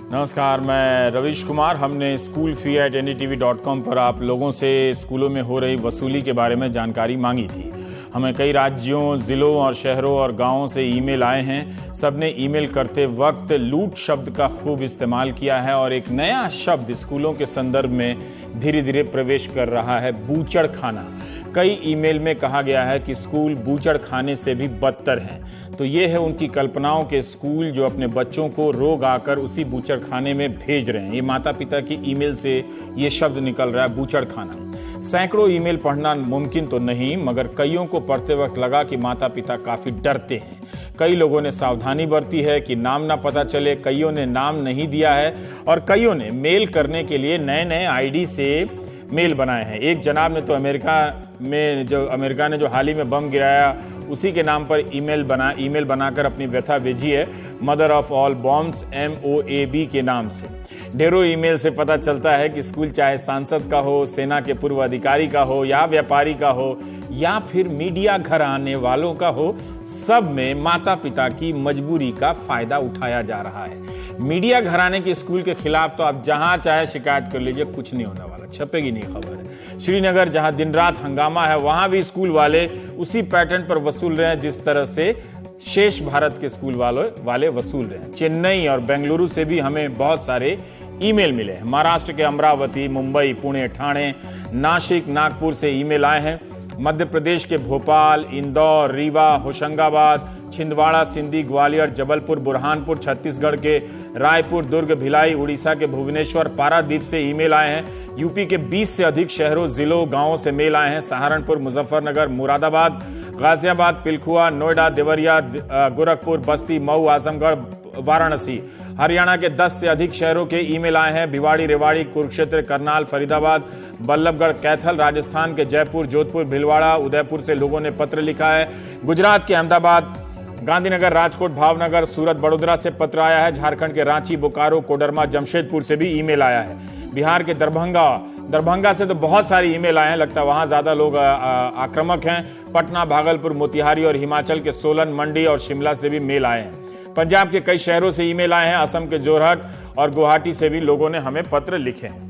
नमस्कार, मैं रवीश कुमार। हमने schoolfee@ndtv.com पर आप लोगों से स्कूलों में हो रही वसूली के बारे में जानकारी मांगी थी। हमें कई राज्यों, ज़िलों और शहरों और गांवों से ईमेल आए हैं। सबने ईमेल करते वक्त लूट शब्द का खूब इस्तेमाल किया है और एक नया शब्द स्कूलों के संदर्भ में धीरे धीरे प्रवेश कर रहा है, बूचड़ खाना। कई ईमेल में कहा गया है कि स्कूल बूचड़ खाने से भी बदतर हैं। तो ये है उनकी कल्पनाओं के स्कूल जो अपने बच्चों को रोग आकर उसी बूचड़ खाने में भेज रहे हैं। ये माता पिता की ईमेल से ये शब्द निकल रहा है, बूचड़ खाना। सैकड़ों ईमेल पढ़ना मुमकिन तो नहीं, मगर कईयों को पढ़ते वक्त लगा कि माता पिता काफी डरते हैं। कई लोगों ने सावधानी बरती है कि नाम ना पता चले, कईयों ने नाम नहीं दिया है और कईयों ने मेल करने के लिए नए नए आईडी से मेल बनाए हैं। एक जनाब ने तो अमेरिका ने जो हाल ही में बम गिराया उसी के नाम पर ईमेल बनाकर अपनी व्यथा भेजी है, mother of all bombs MOAB के नाम से। ढेरों ईमेल से पता चलता है कि स्कूल चाहे सांसद का हो, सेना के पूर्व अधिकारी का हो या व्यापारी का हो या फिर मीडिया घर आने वालों का हो, सब में माता पिता की मजबूरी का फायदा उठाया जा रहा है। मीडिया घराने के स्कूल के खिलाफ तो आप जहां चाहे शिकायत कर लीजिए, कुछ नहीं होने वाला, छपेगी नहीं खबर। श्रीनगर जहां दिन रात हंगामा है, वहां भी स्कूल वाले उसी पैटर्न पर वसूल रहे हैं जिस तरह से शेष भारत के स्कूल वाले वसूल रहे हैं। चेन्नई और बेंगलुरु से भी हमें बहुत सारे ईमेल मिले हैं। महाराष्ट्र के अमरावती, मुंबई, पुणे, ठाणे, नासिक, नागपुर से ईमेल आए हैं। मध्य प्रदेश के भोपाल, इंदौर, रीवा, होशंगाबाद, छिंदवाड़ा, सिंधी, ग्वालियर, जबलपुर, बुरहानपुर, छत्तीसगढ़ के रायपुर, दुर्ग, भिलाई, उड़ीसा के भुवनेश्वर, पारादीप से ईमेल आए हैं। यूपी के 20 से अधिक शहरों, जिलों, गांवों से मेल आए हैं। सहारनपुर, मुजफ्फरनगर, मुरादाबाद, गाजियाबाद, पिलखुआ, नोएडा, देवरिया, गोरखपुर, बस्ती, मऊ, आजमगढ़, वाराणसी। हरियाणा के 10 से अधिक शहरों के ईमेल आए हैं। भिवाड़ी, रेवाड़ी, कुरुक्षेत्र, करनाल, फरीदाबाद, बल्लभगढ़, कैथल। राजस्थान के जयपुर, जोधपुर, भीलवाड़ा, उदयपुर से लोगों ने पत्र लिखा है। गुजरात के अहमदाबाद, गांधीनगर, राजकोट, भावनगर, सूरत, बड़ोदरा से पत्र आया है। झारखंड के रांची, बोकारो, कोडरमा, जमशेदपुर से भी ईमेल आया है। बिहार के दरभंगा से तो बहुत सारी ईमेल आए हैं, लगता है वहां ज्यादा लोग आक्रामक हैं। पटना, भागलपुर, मोतिहारी और हिमाचल के सोलन, मंडी और शिमला से भी मेल आए हैं। पंजाब के कई शहरों से ईमेल आए हैं। असम के जोरहट और गुवाहाटी से भी लोगों ने हमें पत्र लिखे हैं।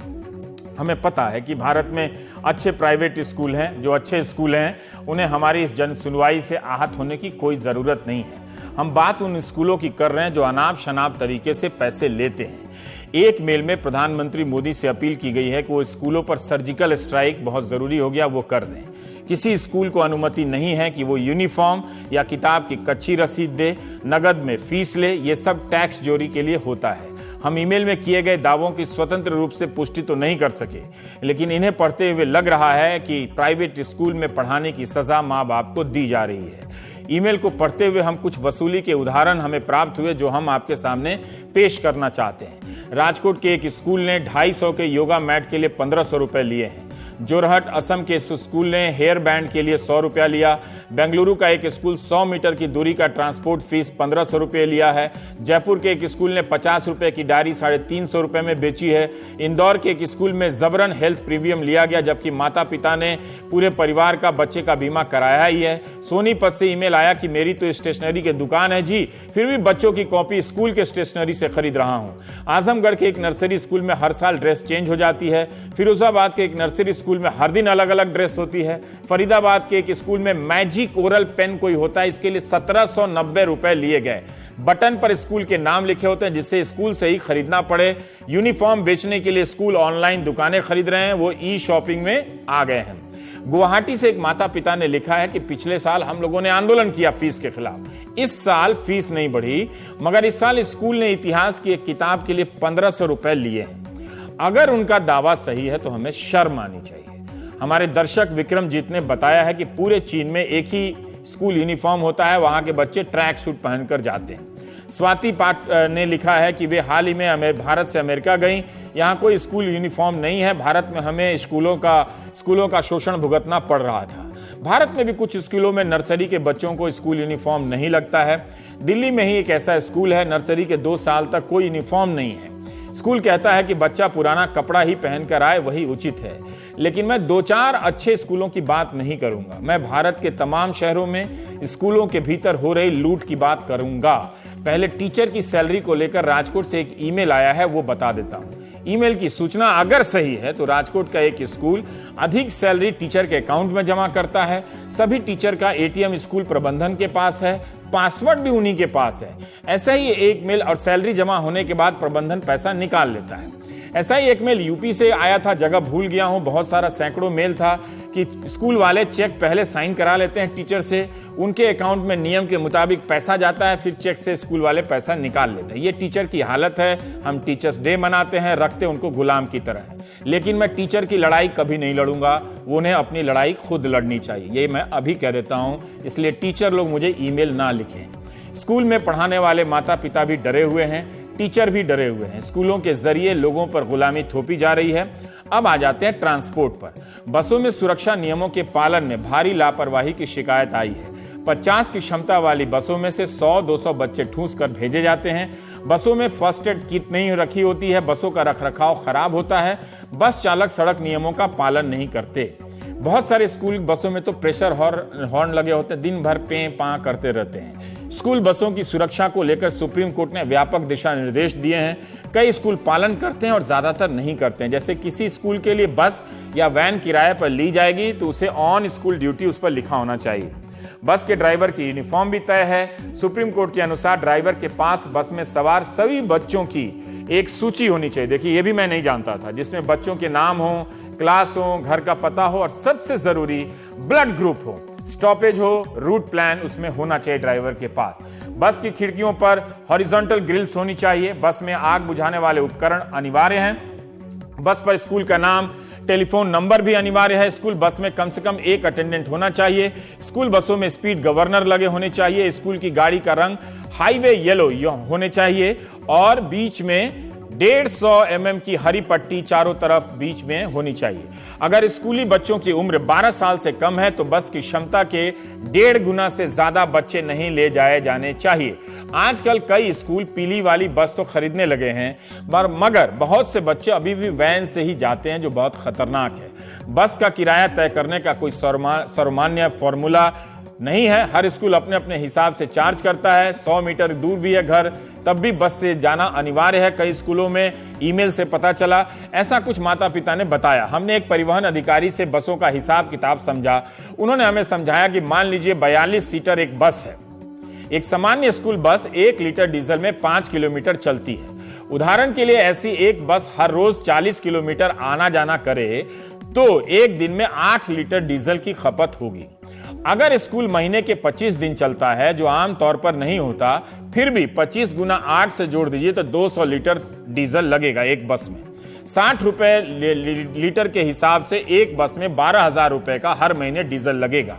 हमें पता है कि भारत में अच्छे प्राइवेट स्कूल हैं। जो अच्छे स्कूल हैं उन्हें हमारी इस जन सुनवाई से आहत होने की कोई ज़रूरत नहीं है। हम बात उन स्कूलों की कर रहे हैं जो अनाप शनाप तरीके से पैसे लेते हैं। एक मेल में प्रधानमंत्री मोदी से अपील की गई है कि वो स्कूलों पर सर्जिकल स्ट्राइक, बहुत ज़रूरी हो गया, वो कर दें। किसी स्कूल को अनुमति नहीं है कि वो यूनिफॉर्म या किताब की कच्ची रसीद दे, नगद में फीस ले। ये सब टैक्स चोरी के लिए होता है। हम ईमेल में किए गए दावों की स्वतंत्र रूप से पुष्टि तो नहीं कर सके, लेकिन इन्हें पढ़ते हुए लग रहा है कि प्राइवेट स्कूल में पढ़ाने की सजा माँ बाप को दी जा रही है। ईमेल को पढ़ते हुए हम कुछ वसूली के उदाहरण हमें प्राप्त हुए जो हम आपके सामने पेश करना चाहते हैं। राजकोट के एक स्कूल ने 250 के योगा मैट के लिए 1500 रुपए लिए हैं। जोरहट, असम के इस स्कूल ने हेयर बैंड के लिए 100 रुपया लिया। बेंगलुरु का एक स्कूल 100 मीटर की दूरी का ट्रांसपोर्ट फीस 1500 रुपये लिया है। जयपुर के एक स्कूल ने 50 रुपये की डायरी 350 रुपये में बेची है। इंदौर के एक स्कूल में जबरन हेल्थ प्रीमियम लिया गया, जबकि माता पिता ने पूरे परिवार का बच्चे का बीमा कराया ही है। सोनीपत से ईमेल आया कि मेरी तो स्टेशनरी की दुकान है जी, फिर भी बच्चों की कॉपी स्कूल के स्टेशनरी से खरीद रहा हूं। आजमगढ़ के एक नर्सरी स्कूल में हर साल ड्रेस चेंज हो जाती है। फिरोजाबाद के एक नर्सरी स्कूल में हर दिन अलग अलग ड्रेस होती है। फरीदाबाद के एक स्कूल में मैजिक ओरल पेन कोई होता है, इसके लिए 1790 रुपए लिए गए। बटन पर स्कूल के नाम लिखे होते हैं जिसे स्कूल से ही खरीदना पड़े। यूनिफॉर्म बेचने के लिए स्कूल ऑनलाइन दुकानें खरीद रहे हैं, वो ई शॉपिंग में आ गए हैं। गुवाहाटी से एक माता पिता ने लिखा है कि पिछले साल हम लोगों ने आंदोलन किया फीस के खिलाफ। इस साल फीस नहीं बढ़ी, मगर इस साल स्कूल ने इतिहास की एक किताब के लिए 1500 रुपए लिए हैं। अगर उनका दावा सही है तो हमें शर्म आनी चाहिए। हमारे दर्शक विक्रमजीत ने बताया है कि पूरे चीन में एक ही स्कूल यूनिफॉर्म होता है, वहां के बच्चे ट्रैक सूट पहनकर जाते हैं। स्वाति पाठ ने लिखा है कि वे हाल ही में भारत से अमेरिका गईं। यहाँ कोई स्कूल यूनिफॉर्म नहीं है। भारत में हमें स्कूलों का शोषण भुगतना पड़ रहा था। भारत में भी कुछ स्कूलों में नर्सरी के बच्चों को स्कूल यूनिफॉर्म नहीं लगता है। दिल्ली में ही एक ऐसा स्कूल है, नर्सरी के 2 साल तक कोई यूनिफॉर्म नहीं है। स्कूल कहता है कि बच्चा पुराना कपड़ा ही पहनकर आए, वही उचित है। लेकिन मैं 2-4 अच्छे स्कूलों की बात नहीं करूंगा। मैं भारत के तमाम शहरों में स्कूलों के भीतर हो रही लूट की बात करूंगा। पहले टीचर की सैलरी को लेकर राजकोट से एक ईमेल आया है, वो बता देता हूं। ईमेल की सूचना अगर सही है तो राजकोट का एक स्कूल अधिक सैलरी टीचर के अकाउंट में जमा करता है। सभी टीचर का एटीएम स्कूल प्रबंधन के पास है, पासवर्ड भी उन्हीं के पास है। ऐसा ही एक मेल और सैलरी जमा होने के बाद प्रबंधन पैसा निकाल लेता है। ऐसा ही एक मेल यूपी से आया था, जगह भूल गया हूं, बहुत सारा सैकड़ों मेल था कि स्कूल वाले चेक पहले साइन करा लेते हैं टीचर से, उनके अकाउंट में नियम के मुताबिक पैसा जाता है, फिर चेक से स्कूल वाले पैसा निकाल लेते हैं। ये टीचर की हालत है। हम टीचर्स डे मनाते हैं, रखते उनको गुलाम की तरह है। लेकिन मैं टीचर की लड़ाई कभी नहीं लड़ूंगा, उन्हें अपनी लड़ाई खुद लड़नी चाहिए, ये मैं अभी कह देता हूं। इसलिए टीचर लोग मुझे ईमेल ना लिखें। स्कूल में पढ़ाने वाले माता पिता भी डरे हुए हैं, टीचर भी डरे हुए हैं। स्कूलों के जरिए लोगों पर गुलामी थोपी जा रही है। अब आ जाते हैं ट्रांसपोर्ट पर। बसों में सुरक्षा नियमों के पालन में भारी लापरवाही की शिकायत आई है। 50 की क्षमता वाली बसों में से 100-200 बच्चे ठूस कर भेजे जाते हैं। बसों में फर्स्ट एड किट नहीं रखी होती है, बसों का रखरखाव खराब होता है, बस चालक सड़क नियमों का पालन नहीं करते। बहुत सारे स्कूल बसों में तो प्रेशर हॉर्न लगे होते हैं, दिन भर पे पा करते रहते हैं। स्कूल बसों की सुरक्षा को लेकर सुप्रीम कोर्ट ने व्यापक दिशा निर्देश दिए हैं। कई स्कूल पालन करते हैं और ज्यादातर नहीं करते हैं। जैसे किसी स्कूल के लिए बस या वैन किराए पर ली जाएगी तो उसे ऑन स्कूल ड्यूटी उस पर लिखा होना चाहिए। बस के ड्राइवर की यूनिफॉर्म भी तय है। सुप्रीम कोर्ट के अनुसार ड्राइवर के पास बस में सवार सभी बच्चों की एक सूची होनी चाहिए। देखिए, ये भी मैं नहीं जानता था, जिसमें बच्चों के नाम हो, क्लास हो, घर का पता हो और सबसे जरूरी ब्लड ग्रुप हो, स्टॉपेज हो, रूट प्लान उसमें होना चाहिए ड्राइवर के पास। बस की खिड़कियों पर हॉरिजॉन्टल ग्रिल्स होनी चाहिए। बस में आग बुझाने वाले उपकरण अनिवार्य हैं। बस पर स्कूल का नाम, टेलीफोन नंबर भी अनिवार्य है। स्कूल बस में कम से कम एक अटेंडेंट होना चाहिए। स्कूल बसों में स्पीड गवर्नर लगे होने चाहिए। स्कूल की गाड़ी का रंग हाईवे येलो होने चाहिए और बीच में 150 mm की हरी पट्टी चारों तरफ बीच में होनी चाहिए। अगर स्कूली बच्चों की उम्र 12 साल से कम है तो बस की क्षमता के 1.5 गुना से ज्यादा बच्चे नहीं ले जाए जाने चाहिए। आजकल कई स्कूल पीली वाली बस तो खरीदने लगे हैं, मगर बहुत से बच्चे अभी भी वैन से ही जाते हैं, जो बहुत खतरनाक है। बस का किराया तय करने का कोई सर्वमान्य फॉर्मूला नहीं है। हर स्कूल अपने अपने हिसाब से चार्ज करता है। 100 मीटर दूर भी है घर, तब भी बस से जाना अनिवार्य है। कई स्कूलों में ईमेल से पता चला, ऐसा कुछ माता पिता ने बताया। हमने एक परिवहन अधिकारी से बसों का हिसाब किताब समझा। उन्होंने हमें समझाया कि मान लीजिए 42 सीटर एक बस है। एक सामान्य स्कूल बस 1 लीटर डीजल में 5 किलोमीटर चलती है। उदाहरण के लिए ऐसी एक बस हर रोज 40 किलोमीटर आना जाना करे तो एक दिन में 8 लीटर डीजल की खपत होगी। अगर स्कूल महीने के 25 दिन चलता है, जो आम तौर पर नहीं होता, फिर भी 25 गुना 8 से जोड़ दीजिए तो 200 लीटर डीजल लगेगा एक बस में। 60 रुपए लीटर के हिसाब से एक बस में 12,000 रुपए का हर महीने डीजल लगेगा।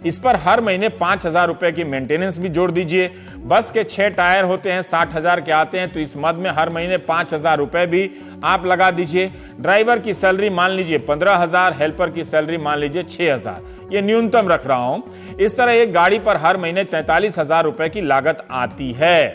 इस पर हर महीने 5,000 रुपए की मेंटेनेंस भी जोड़ दीजिए। बस के 6 टायर होते हैं, 60,000 के आते हैं, तो इस मद में हर महीने 5,000 रुपए भी आप लगा दीजिए। ड्राइवर की सैलरी मान लीजिए 15,000, हेल्पर की सैलरी मान लीजिए 6,000, ये न्यूनतम रख रहा हूं। इस तरह एक गाड़ी पर हर महीने 43,000 रुपए की लागत आती है।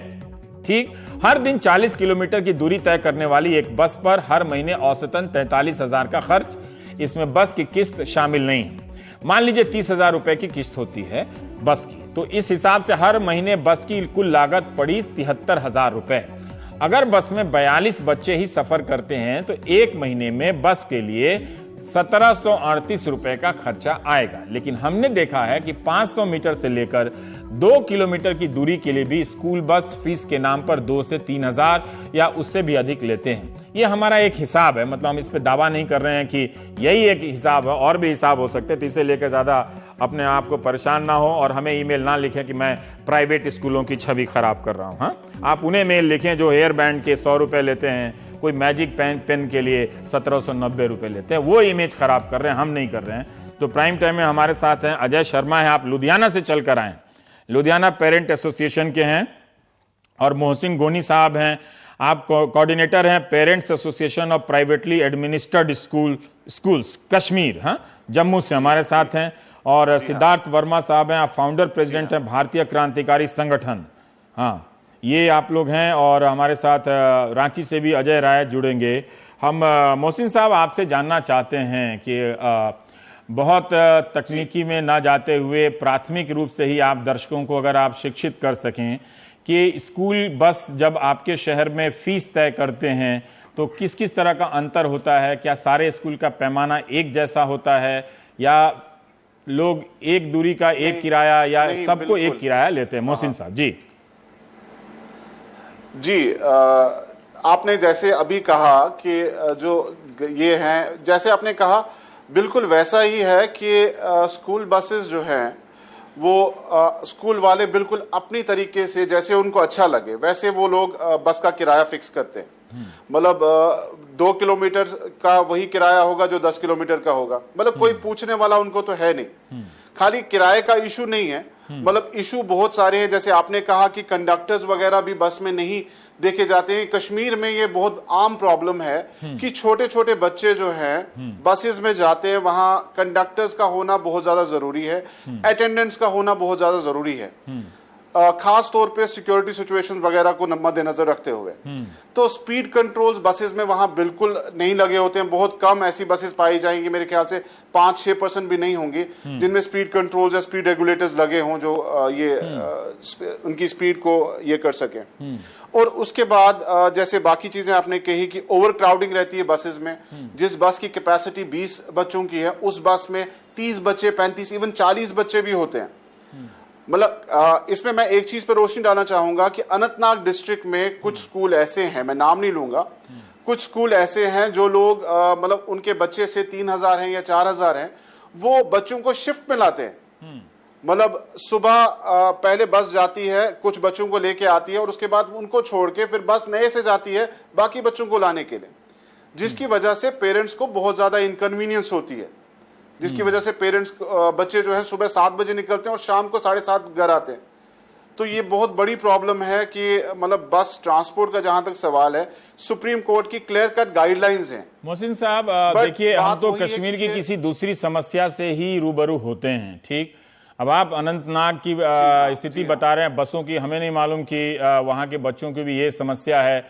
ठीक, हर दिन 40 किलोमीटर की दूरी तय करने वाली एक बस पर हर महीने औसतन 43,000 का खर्च, इसमें बस की किस्त शामिल नहीं है। मान लीजिए 30,000 रुपए की किस्त होती है बस की, तो इस हिसाब से हर महीने बस की कुल लागत पड़ी 73,000 रुपए। अगर बस में 42 बच्चे ही सफर करते हैं तो एक महीने में बस के लिए 1738 रुपए का खर्चा आएगा। लेकिन हमने देखा है कि 500 मीटर से लेकर 2 किलोमीटर की दूरी के लिए भी स्कूल बस फीस के नाम पर 2 से 3,000 या उससे भी अधिक लेते हैं। ये हमारा एक हिसाब है, मतलब हम इस पे दावा नहीं कर रहे हैं कि यही एक हिसाब है, और भी हिसाब हो सकते हैं। तो इसे लेकर ज्यादा अपने आप को परेशान ना हो और हमें ईमेल ना लिखें कि मैं प्राइवेट स्कूलों की छवि खराब कर रहा हूं। हाँ, आप उन्हें मेल लिखें जो हेयर बैंड के 100 रुपए लेते हैं, कोई मैजिक पेन के लिए 1790 रुपए लेते हैं, वो इमेज खराब कर रहे हैं, हम नहीं कर रहे हैं। तो प्राइम टाइम में हमारे साथ हैं अजय शर्मा है, आप लुधियाना से चलकर आए, लुधियाना पेरेंट एसोसिएशन के हैं, और मोहसिन गोनी साहब हैं, आप कोऑर्डिनेटर हैं parents association of privately administered schools Kashmir, हाँ, जम्मू से हमारे साथ हैं। और सिद्धार्थ वर्मा साहब हैं, आप फाउंडर प्रेसिडेंट हैं भारतीय क्रांतिकारी संगठन, हाँ, ये आप लोग हैं। और हमारे साथ रांची से भी अजय राय जुड़ेंगे। हम मोहसिन साहब आपसे जानना चाहते हैं कि बहुत तकनीकी में ना जाते हुए प्राथमिक रूप से ही आप दर्शकों को अगर आप शिक्षित कर सकें कि स्कूल बस जब आपके शहर में फीस तय करते हैं तो किस किस तरह का अंतर होता है? क्या सारे स्कूल का पैमाना एक जैसा होता है या लोग एक दूरी का एक किराया या सबको एक किराया लेते हैं? मोहसिन साहब जी। जी, आपने जैसे अभी कहा कि जो ये हैं, जैसे आपने कहा बिल्कुल वैसा ही है कि स्कूल बसेस जो हैं वो स्कूल वाले बिल्कुल अपनी तरीके से जैसे उनको अच्छा लगे वैसे वो लोग बस का किराया फिक्स करते हैं। मतलब 2 किलोमीटर का वही किराया होगा जो 10 किलोमीटर का होगा। मतलब कोई पूछने वाला उनको तो है नहीं। खाली किराए का इशू नहीं है, मतलब इशू बहुत सारे हैं। जैसे आपने कहा कि कंडक्टर्स वगैरह भी बस में नहीं देखे जाते हैं। कश्मीर में ये बहुत आम प्रॉब्लम है कि छोटे छोटे बच्चे जो हैं बसेस में जाते हैं, वहां कंडक्टर्स का होना बहुत ज्यादा जरूरी है, अटेंडेंट्स का होना बहुत ज्यादा जरूरी है, खास तौर पे सिक्योरिटी सिचुएशन वगैरह को मद्देनजर रखते हुए। तो स्पीड कंट्रोल्स बसेस में वहां बिल्कुल नहीं लगे होते हैं। बहुत कम ऐसी बसेस पाई जाएंगी, मेरे ख्याल से 5-6% भी नहीं होंगी जिनमें स्पीड कंट्रोल्स या स्पीड रेगुलेटर्स लगे हों जो उनकी स्पीड को ये कर सकें। और उसके बाद जैसे बाकी चीजें आपने कही कि ओवर क्राउडिंग रहती है बसेस में। जिस बस की कैपेसिटी 20 बच्चों की है उस बस में 30 बच्चे, 35, इवन 40 बच्चे भी होते हैं। मतलब इसमें मैं एक चीज पर रोशनी डालना चाहूंगा कि अनंतनाग डिस्ट्रिक्ट में कुछ स्कूल ऐसे हैं, मैं नाम नहीं लूंगा, कुछ स्कूल ऐसे हैं जो लोग मतलब उनके बच्चे से 3000 हैं या 4000 हैं, वो बच्चों को शिफ्ट में लाते हैं। मतलब सुबह पहले बस जाती है, कुछ बच्चों को लेके आती है और उसके बाद उनको छोड़ के फिर बस नए से जाती है बाकी बच्चों को लाने के लिए, जिसकी वजह से पेरेंट्स को बहुत ज्यादा इनकन्वीनियंस होती है, जिसकी वजह से पेरेंट्स बच्चे जो है सुबह 7 बजे निकलते हैं और शाम को 7:30 घर आते हैं। तो ये बहुत बड़ी प्रॉब्लम है कि मतलब बस ट्रांसपोर्ट का जहां तक सवाल है, सुप्रीम कोर्ट की क्लियर कट गाइडलाइंस हैं। मोहसिन साहब देखिए, हम तो कश्मीर की किसी दूसरी समस्या से ही रूबरू होते हैं, ठीक? अब आप अनंतनाग की स्थिति बता रहे हैं बसों की, हमें नहीं मालूम कि वहां के बच्चों की भी ये समस्या है।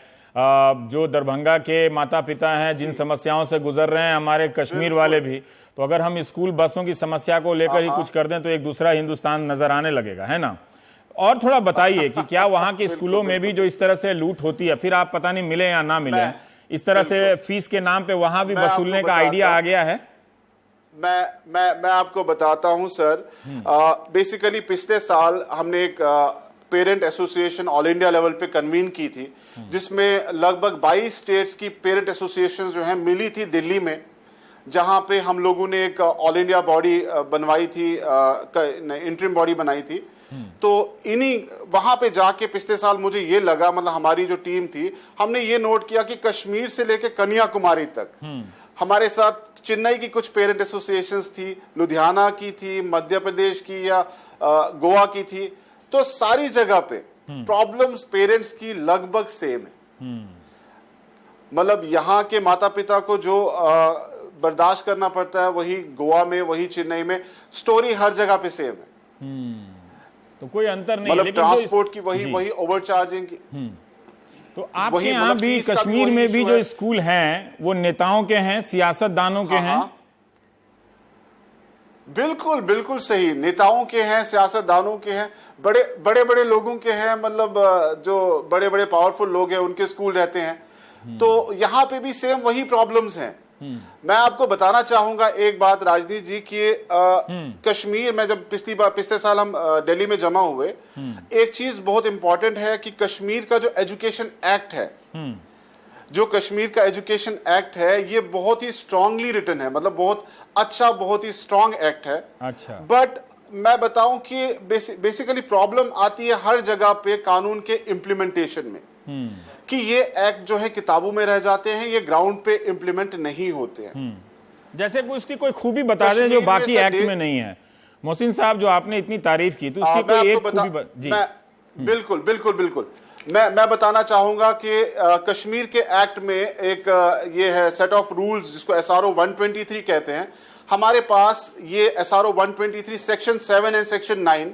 जो दरभंगा के माता पिता हैं जिन समस्याओं से गुजर रहे हैं, हमारे कश्मीर वाले भी। तो अगर हम स्कूल बसों की समस्या को लेकर ही कुछ कर दें तो एक दूसरा हिंदुस्तान नजर आने लगेगा, है ना? और थोड़ा बताइए कि क्या वहां के स्कूलों में भी जो इस तरह से लूट होती है, फिर आप पता नहीं मिले या ना मिले, इस तरह से फीस के नाम पे वहां भी वसूलने का आइडिया आ गया है? मैं आपको बताता हूं सर। बेसिकली पिछले साल हमने एक parent association all India level पे कन्वीन की थी, जिसमें लगभग 22 स्टेट्स की पेरेंट एसोसिएशन जो है मिली थी दिल्ली में, जहां पे हम लोगों ने एक ऑल इंडिया बॉडी बनवाई थी, इंटरिम बॉडी बनाई थी। तो इन्हीं वहां पे जाके पिछले साल मुझे ये लगा, मतलब हमारी जो टीम थी, हमने ये नोट किया कि कश्मीर से लेकर कन्याकुमारी तक हमारे साथ चेन्नई की कुछ पेरेंट एसोसिएशंस थी, लुधियाना की थी, मध्य प्रदेश की या गोवा की थी। तो सारी जगह पे प्रॉब्लम्स पेरेंट्स की लगभग सेम है। मतलब यहाँ के माता पिता को जो बर्दाश्त करना पड़ता है वही गोवा में, वही चेन्नई में, स्टोरी हर जगह पे सेम है। तो कोई अंतर नहीं, मतलब ट्रांसपोर्ट की वही ओवरचार्जिंग की। तो आपके यहाँ भी कश्मीर में भी जो स्कूल हैं वो नेताओं के हैं, सियासतदानों के हैं? बिल्कुल बिल्कुल सही, नेताओं के हैं, सियासतदानों के हैं, बड़े बड़े लोगों के हैं। मतलब जो बड़े बड़े पावरफुल लोग हैं उनके स्कूल रहते हैं। तो यहाँ पे भी सेम वही प्रॉब्लम्स हैं। मैं आपको बताना चाहूंगा एक बात राजनीत जी कि कश्मीर में जब पिछले साल हम दिल्ली में जमा हुए, एक चीज बहुत इंपॉर्टेंट है कि कश्मीर का जो एजुकेशन एक्ट है, जो कश्मीर का एजुकेशन एक्ट है, ये बहुत ही स्ट्रांगली रिटन है। मतलब बहुत अच्छा, बहुत ही स्ट्रांग एक्ट है। अच्छा। बट मैं बताऊं कि बेसिकली प्रॉब्लम आती है हर जगह पे कानून के इम्प्लीमेंटेशन में, कि ये एक्ट जो है किताबों में रह जाते हैं, ये ग्राउंड पे इम्प्लीमेंट नहीं होते हैं। जैसे उसकी कोई खूबी बता दें जो बाकी एक्ट में नहीं है। मोहसिन साहब, जो आपने इतनी तारीफ की तो उसकी कोई एक खूबी जी। बिल्कुल बिल्कुल बिल्कुल मैं बताना चाहूंगा कि कश्मीर के एक्ट में एक ये है सेट ऑफ रूल्स जिसको SRO 123 कहते हैं। हमारे पास ये SRO 123 सेक्शन 7 एंड सेक्शन 9,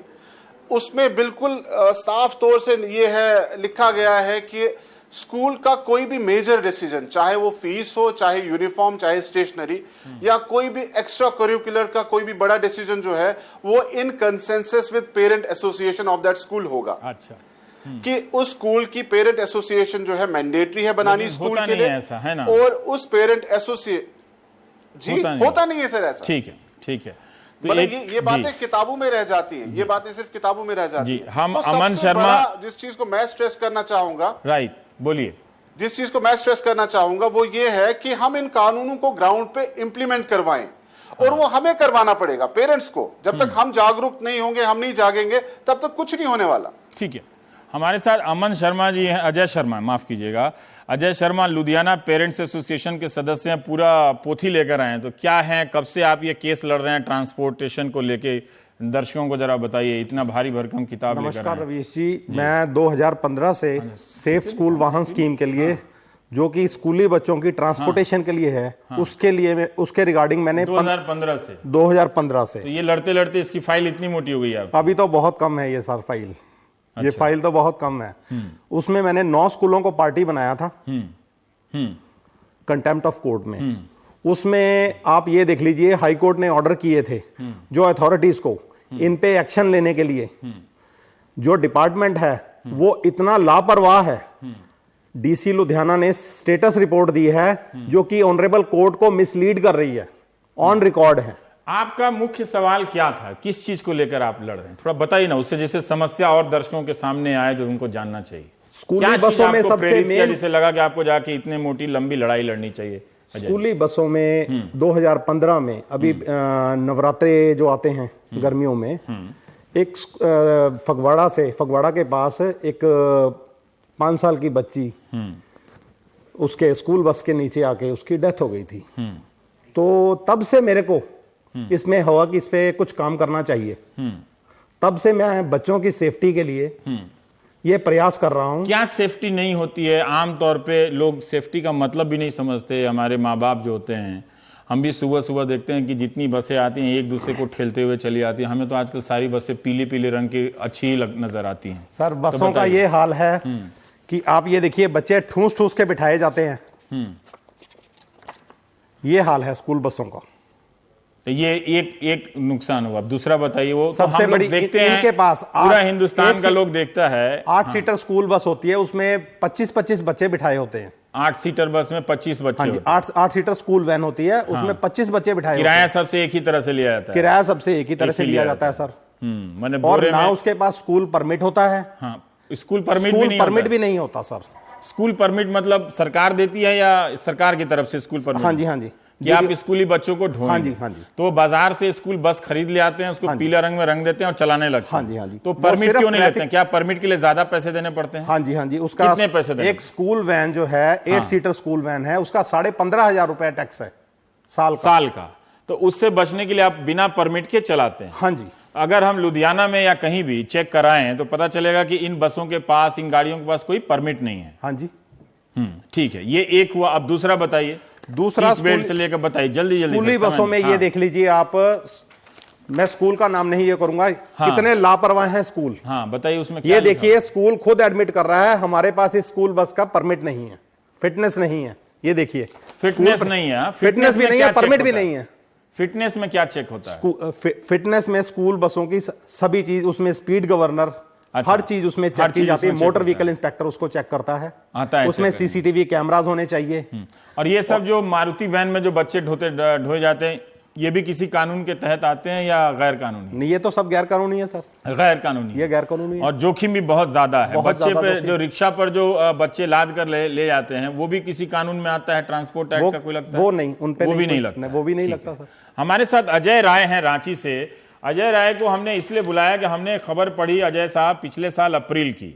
उसमें बिल्कुल साफ तौर से ये है लिखा गया है कि स्कूल का कोई भी मेजर डिसीजन, चाहे वो फीस हो, चाहे यूनिफॉर्म, चाहे स्टेशनरी, या कोई भी एक्स्ट्रा करिकुलर का कोई भी बड़ा डिसीजन जो है, वो in consensus with parent association of that school होगा। अच्छा। कि उस स्कूल की पेरेंट एसोसिएशन जो है मैंडेटरी है बनानी स्कूल के लिए, ऐसा है ना, और उस पेरेंट एसोसिएशन होता नहीं है सर ऐसा। ठीक है, ठीक है। तो ये बातें किताबों में रह जाती हैं, ये बातें सिर्फ किताबों में रह जाती हैं। हम तो अमन शर्मा, जिस चीज को मैं स्ट्रेस करना चाहूंगा, राइट, बोलिए। जिस चीज को मैं स्ट्रेस करना चाहूंगा वो ये है कि हम इन कानूनों को ग्राउंड पे इंप्लीमेंट करवाएं, और वो हमें करवाना पड़ेगा, पेरेंट्स को। जब तक हम जागरूक नहीं होंगे, हम नहीं जागेंगे, तब तक कुछ नहीं होने वाला। ठीक है, हमारे साथ अमन शर्मा जी हैं, अजय शर्मा, माफ कीजिएगा, अजय शर्मा लुधियाना पेरेंट्स एसोसिएशन के सदस्य हैं, पूरा पोथी लेकर आए हैं। तो क्या है, कब से आप ये केस लड़ रहे हैं ट्रांसपोर्टेशन को लेके, दर्शकों को जरा बताइए, इतना भारी भरकम किताब लेकर। नमस्कार रवीश जी, मैं 2015 से सेफ स्कूल वाहन स्कीम के लिए, जो कि स्कूली बच्चों की ट्रांसपोर्टेशन के लिए है, उसके लिए उसके रिगार्डिंग मैंने 2015 से तो ये लड़ते लड़ते इसकी फाइल इतनी मोटी हो गई है। अभी तो बहुत कम है ये सर फाइल। ये फाइल तो बहुत कम है। उसमें मैंने 9 स्कूलों को पार्टी बनाया था कंटेम्प्ट ऑफ कोर्ट में। उसमें आप ये देख लीजिए, हाई कोर्ट ने ऑर्डर किए थे जो अथॉरिटीज को इन पे एक्शन लेने के लिए। जो डिपार्टमेंट है वो इतना लापरवाह है, डीसी लुधियाना ने स्टेटस रिपोर्ट दी है जो कि ऑनरेबल कोर्ट को मिसलीड कर रही है, ऑन रिकॉर्ड है। आपका मुख्य सवाल क्या था, किस चीज को लेकर आप लड़ रहे हैं, थोड़ा बताइए ना, उससे जैसे समस्या और दर्शकों के सामने आए जो उनको जानना चाहिए। स्कूली बसों में सबसे मेन, जिसे लगा कि आपको जाके इतने मोटी लंबी लड़ाई लड़नी चाहिए। स्कूली बसों में 2015 में अभी नवरात्रे जो आते हैं गर्मियों में, एक फगवाड़ा के पास एक 5 साल की बच्ची उसके स्कूल बस के नीचे आके उसकी डेथ हो गई थी। तो तब से मेरे को इसमें हुआ कि इस पे कुछ काम करना चाहिए। तब से मैं बच्चों की सेफ्टी के लिए ये प्रयास कर रहा हूं। क्या सेफ्टी नहीं होती है? आमतौर पे लोग सेफ्टी का मतलब भी नहीं समझते। हमारे माँ बाप जो होते हैं, हम भी सुबह सुबह देखते हैं कि जितनी बसें आती हैं एक दूसरे को ठेलते हुए चली आती हैं। हमें तो आजकल सारी बसें पीले पीले रंग की अच्छी ही नजर आती हैं। सर बसों का ये हाल है कि आप ये देखिए, बच्चे ठूस ठूस के बिठाए जाते हैं। ये हाल है स्कूल बसों का। ये एक नुकसान हुआ। दूसरा बताइए, वो सबसे तो बड़ी देखते हैं इनके पास पूरा हिंदुस्तान का लोग देखता है। 8 सीटर स्कूल बस होती है, उसमें 25-25 बच्चे बिठाए होते हैं। 8 सीटर बस में 25 बच्चे। हाँ जी, 8 सीटर स्कूल वैन होती है, उसमें 25 बच्चे बिठाए। किराया सबसे एक ही तरह से लिया जाता है। किराया सबसे एक ही तरह से लिया जाता है सर। मैंने और ना उसके पास स्कूल परमिट होता है। हाँ, स्कूल परमिट भी नहीं होता सर। स्कूल परमिट मतलब सरकार देती है या सरकार की तरफ से स्कूल परमिट? हाँ जी, हाँ जी, कि आप स्कूली बच्चों को ढूंढेंगे। हाँ जी, हाँ जी। तो बाजार से स्कूल बस खरीद ले आते हैं, उसको पीला रंग में रंग देते हैं और चलाने लगते हैं। हाँ जी, हाँ जी। तो परमिट क्यों नहीं लेते हैं? क्या परमिट के लिए ज्यादा पैसे देने पड़ते हैं? हाँ जी, हाँ जी। उसका कितने पैसे देने? एक स्कूल वैन जो है 8 सीटर स्कूल वैन है, उसका 15,500 रुपए टैक्स है साल का। तो उससे बचने के लिए आप बिना परमिट के चलाते हैं? हाँ जी। अगर हम लुधियाना में या कहीं भी चेक कराएं तो पता चलेगा कि इन बसों के पास, इन गाड़ियों के पास कोई परमिट नहीं है। हाँ जी, ठीक है, ये एक हुआ। अब दूसरा बताइए। दूसरा बेल्ट से लेकर बताइए जल्दी जल्दी। स्कूली बसों में ये देख लीजिए आप, मैं स्कूल का नाम नहीं ये करूंगा, कितने लापरवाह हैं स्कूल। हाँ बताइए, उसमें ये देखिए, स्कूल खुद एडमिट कर रहा है हमारे पास इस स्कूल बस का परमिट नहीं है, फिटनेस नहीं है। ये देखिए, फिटनेस नहीं है, फिटनेस भी नहीं है, परमिट भी नहीं है। फिटनेस में क्या चेक होता है? फिटनेस में स्कूल बसों की सभी चीज, उसमें स्पीड गवर्नर, हर चीज उसमें चेक की जाती है। मोटर व्हीकल इंस्पेक्टर उसको चेक करता है, उसमें सीसीटीवी कैमरास होने चाहिए। और ये सब जो मारुति वैन में जो बच्चे ढोए जाते हैं, ये भी किसी कानून के तहत आते हैं या गैर कानूनी? नहीं, ये तो सब गैर कानूनी है सर। गैर कानूनी, ये गैर कानूनी है। और जोखिम भी बहुत ज्यादा है। बच्चे पे जो रिक्शा पर जो बच्चे लाद कर ले जाते हैं, वो भी किसी कानून में आता है? ट्रांसपोर्ट एक्ट का कोई लगता है? वो नहीं, उन पे वो भी नहीं लगता। वो भी नहीं लगता सर। हमारे साथ अजय राय हैं रांची से। अजय राय को हमने इसलिए बुलाया कि हमने खबर पढ़ी, अजय साहब, पिछले साल अप्रैल की,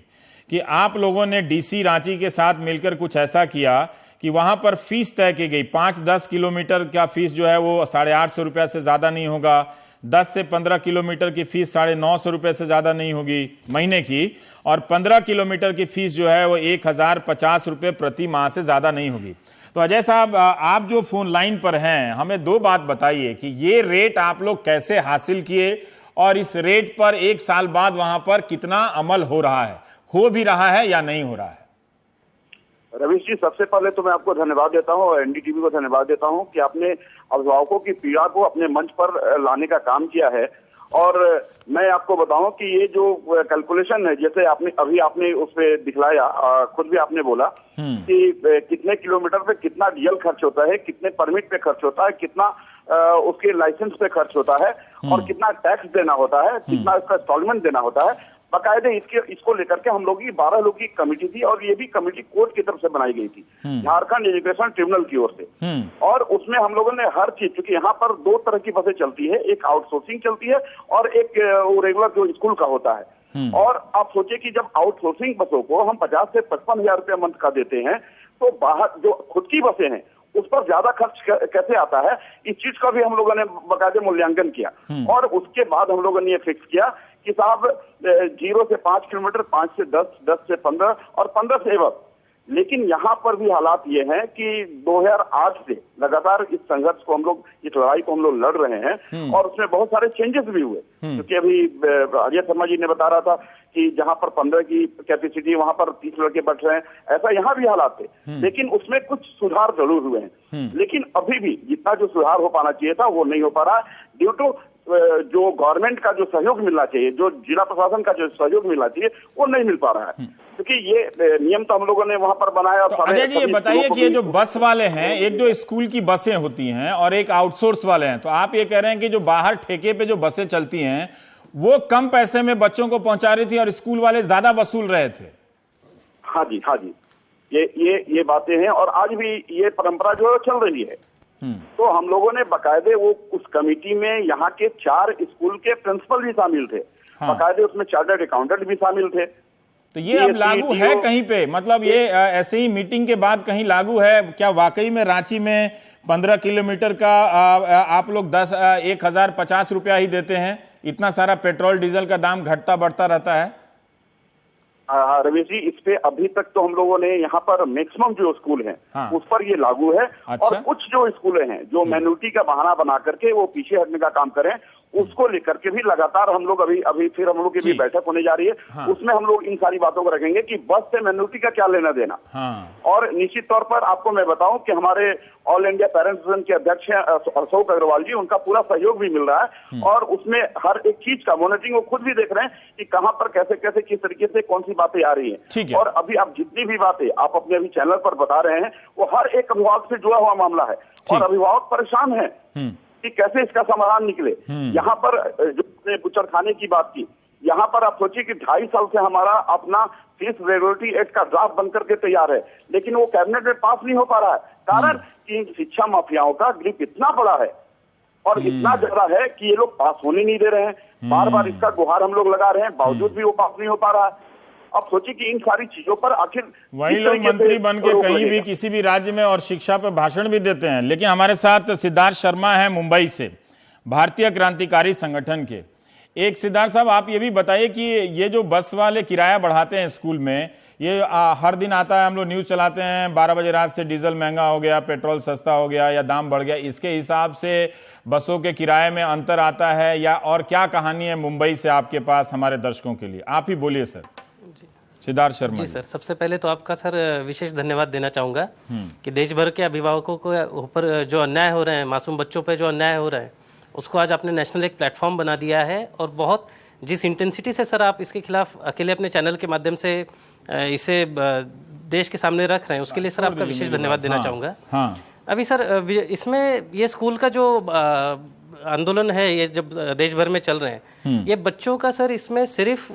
कि आप लोगों ने डीसी रांची के साथ मिलकर कुछ ऐसा किया कि वहां पर फीस तय की गई। 5-10 किलोमीटर का फीस जो है वो 850 रुपये से ज्यादा नहीं होगा। 10 से 15 किलोमीटर की फीस 950 रुपये से ज्यादा नहीं होगी महीने की। और 15 किलोमीटर की फीस जो है वो 1050 रुपये प्रति माह से ज्यादा नहीं होगी। तो अजय साहब, आप जो फोन लाइन पर हैं, हमें 2 बात बताइए कि ये रेट आप लोग कैसे हासिल किए और इस रेट पर 1 साल बाद वहां पर कितना अमल हो रहा है, हो भी रहा है या नहीं हो रहा है? रवीश जी, सबसे पहले तो मैं आपको धन्यवाद देता हूं और एनडीटीवी को धन्यवाद देता हूं कि आपने अभिभावकों की पीड़ा को अपने मंच पर लाने का काम किया है। और मैं आपको बताऊं कि ये जो कैलकुलेशन है, जैसे आपने उस पे दिखलाया, खुद भी आपने बोला कि कितने किलोमीटर पे कितना डीजल खर्च होता है, कितने परमिट पे खर्च होता है, कितना उसके लाइसेंस पे खर्च होता है और कितना टैक्स देना होता है, कितना इसका इंस्टॉलमेंट देना होता है। बाकायदे इसको लेकर के हम लोग की 12 लोग की कमेटी थी और ये भी कमेटी कोर्ट की तरफ से बनाई गई थी, झारखंड एजुकेशन ट्रिब्यूनल की ओर से। और उसमें हम लोगों ने हर चीज, क्योंकि यहाँ पर 2 तरह की बसें चलती है, एक आउटसोर्सिंग चलती है और एक रेगुलर जो स्कूल का होता है। और आप सोचिए कि जब आउटसोर्सिंग बसों को हम 50 से 55 हजार रुपया मंथ का देते हैं, तो बाहर जो खुद की बसें हैं उस पर ज्यादा खर्च कैसे आता है, इस चीज का भी हम लोगों ने बाकायदे मूल्यांकन किया। और उसके बाद हम लोगों ने ये फिक्स किया कि साहब 0 से 5 किलोमीटर, 5 से 10, 10 से 15 और 15 से एवं। लेकिन यहाँ पर भी हालात ये हैं कि 2008 से लगातार इस संघर्ष को हम लोग, इस लड़ाई को हम लोग लड़ रहे हैं और उसमें बहुत सारे चेंजेस भी हुए। क्योंकि अभी अजय शर्मा जी ने बता रहा था कि जहां पर 15 की कैपेसिटी वहां पर 30 लड़के बैठ रहे हैं, ऐसा यहाँ भी हालात थे। लेकिन उसमें कुछ सुधार जरूर हुए हैं, लेकिन अभी भी जितना जो सुधार हो पाना चाहिए था वो नहीं हो पा रहा है, ड्यू टू जो गवर्नमेंट का जो सहयोग मिलना चाहिए, जो जिला प्रशासन का जो सहयोग मिलना चाहिए, वो नहीं मिल पा रहा है। क्योंकि ये नियम तो हम लोगों ने वहां पर बनाया। तो अजय जी, ये बताइए कि ये जो बस वाले हैं, एक जो स्कूल की बसें होती हैं और एक आउटसोर्स वाले हैं, तो आप ये कह रहे हैं कि जो बाहर ठेके पे जो बसें चलती हैं वो कम पैसे में बच्चों को पहुंचा रही थी और स्कूल वाले ज्यादा वसूल रहे थे? हाँ जी, हाँ जी, ये बातें हैं और आज भी ये परंपरा जो चल रही है। तो हम लोगों ने बकायदे वो उस कमेटी में यहाँ के 4 स्कूल के प्रिंसिपल भी शामिल थे, बकायदे उसमें चार्टर्ड अकाउंटेंट भी शामिल थे। तो ये अब लागू है कहीं पे, मतलब ये ऐसे ही मीटिंग के बाद कहीं लागू है क्या? वाकई में रांची में 15 किलोमीटर का आप लोग 1,050 रुपया ही देते हैं? इतना सारा पेट्रोल डीजल का दाम घटता बढ़ता रहता है। रवीश जी, इस पे अभी तक तो हम लोगों ने यहाँ पर मैक्सिमम जो स्कूल हैं उस पर ये लागू है। अच्छा? और कुछ जो स्कूल हैं जो माइनॉरिटी का बहाना बना करके वो पीछे हटने का काम करें, उसको लेकर के भी लगातार हम लोग अभी फिर हम लोग की भी बैठक होने जा रही है। उसमें हम लोग इन सारी बातों को रखेंगे कि बस से माइनॉरिटी का क्या लेना देना। और निश्चित तौर पर आपको मैं बताऊं कि हमारे ऑल इंडिया पेरेंट्स एसोसिएशन के अध्यक्ष हैं अशोक अग्रवाल जी, उनका पूरा सहयोग भी मिल रहा है और उसमें हर एक चीज का मॉनिटरिंग वो खुद भी देख रहे हैं कि कहां पर कैसे कैसे किस तरीके से कौन सी बातें आ रही हैं। और अभी आप जितनी भी बातें आप अपने अभी चैनल पर बता रहे हैं वो हर एक अभिभावक से जुड़ा हुआ मामला है और अभिभावक परेशान है कि कैसे इसका समाधान निकले। यहाँ पर जो बुचड़खाने की बात की, यहाँ पर आप सोचिए कि 2.5 साल से हमारा अपना फीस रेगुलेटरी एक्ट का ड्राफ्ट बनकर के तैयार है, लेकिन वो कैबिनेट में पास नहीं हो पा रहा है। कारण कि शिक्षा माफियाओं का ग्रिप इतना बड़ा है और इतना ज्यादा है कि ये लोग पास होने नहीं दे रहे हैं। बार बार इसका गुहार हम लोग लगा रहे हैं, बावजूद भी वो पास नहीं हो पा रहा है। अब सोचिए कि इन सारी चीजों पर आखिर वही लोग मंत्री बन के कहीं भी किसी भी राज्य में और शिक्षा पे भाषण भी देते हैं। लेकिन हमारे साथ सिद्धार्थ शर्मा है मुंबई से, भारतीय क्रांतिकारी संगठन के। एक सिद्धार्थ साहब, आप ये भी बताइए कि ये जो बस वाले किराया बढ़ाते हैं स्कूल में, ये हर दिन आता है, हम लोग न्यूज चलाते हैं 12 बजे रात से डीजल महंगा हो गया, पेट्रोल सस्ता हो गया या दाम बढ़ गया, इसके हिसाब से बसों के किराए में अंतर आता है या और क्या कहानी है मुंबई से आपके पास हमारे दर्शकों के लिए? आप ही बोलिए सर। सिद्धार्थ शर्मा जी सर, सबसे पहले तो आपका सर विशेष धन्यवाद देना चाहूँगा कि देश भर के अभिभावकों को ऊपर जो अन्याय हो रहे हैं, मासूम बच्चों पे जो अन्याय हो रहा है, उसको आज आपने नेशनल एक प्लेटफॉर्म बना दिया है। और बहुत जिस इंटेंसिटी से सर आप इसके खिलाफ अकेले अपने चैनल के माध्यम से इसे देश के सामने रख रहे हैं, उसके लिए सर आपका विशेष धन्यवाद देना चाहूँगा। अभी सर इसमें ये स्कूल का जो आंदोलन है, ये जब देश भर में चल रहे हैं, ये बच्चों का सर इसमें सिर्फ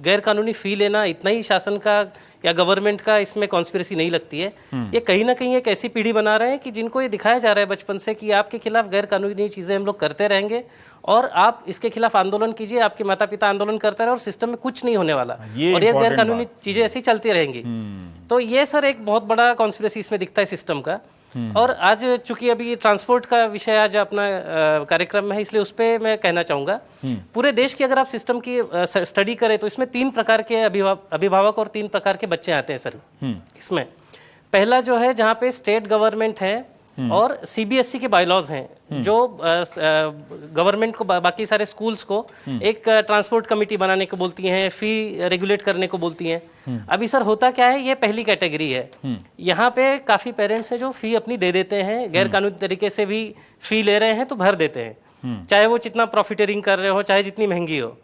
गैर कानूनी फी लेना इतना ही शासन का या गवर्नमेंट का इसमें कॉन्स्पिरेसी नहीं लगती है। ये कहीं ना कहीं एक ऐसी पीढ़ी बना रहे हैं कि जिनको ये दिखाया जा रहा है बचपन से कि आपके खिलाफ गैर कानूनी चीजें हम लोग करते रहेंगे और आप इसके खिलाफ आंदोलन कीजिए, आपके माता पिता आंदोलन करते रहे और सिस्टम में कुछ नहीं होने वाला और ये गैर कानूनी चीजें ऐसी चलती रहेंगी। तो ये सर एक बहुत बड़ा कॉन्स्पिरेसी इसमें दिखता है सिस्टम का। और आज चूंकि अभी ट्रांसपोर्ट का विषय आज अपना कार्यक्रम में है, इसलिए उस पर मैं कहना चाहूँगा, पूरे देश की अगर आप सिस्टम की स्टडी करें तो इसमें 3 प्रकार के अभिभावक और 3 प्रकार के बच्चे आते हैं सर। इसमें पहला जो है जहाँ पे स्टेट गवर्नमेंट है और सीबीएसई के बायलॉज हैं जो गवर्नमेंट को बाकी सारे स्कूल्स को एक ट्रांसपोर्ट कमेटी बनाने को बोलती हैं, फी रेगुलेट करने को बोलती हैं। अभी सर होता क्या है, ये पहली कैटेगरी है। यहाँ पे काफी पेरेंट्स हैं जो फी अपनी दे देते हैं, गैर कानूनी तरीके से भी फी ले रहे हैं तो भर देते हैं। चाहे वो जितना प्रॉफिटरिंग कर रहे हो, चाहे जितनी महंगी हो।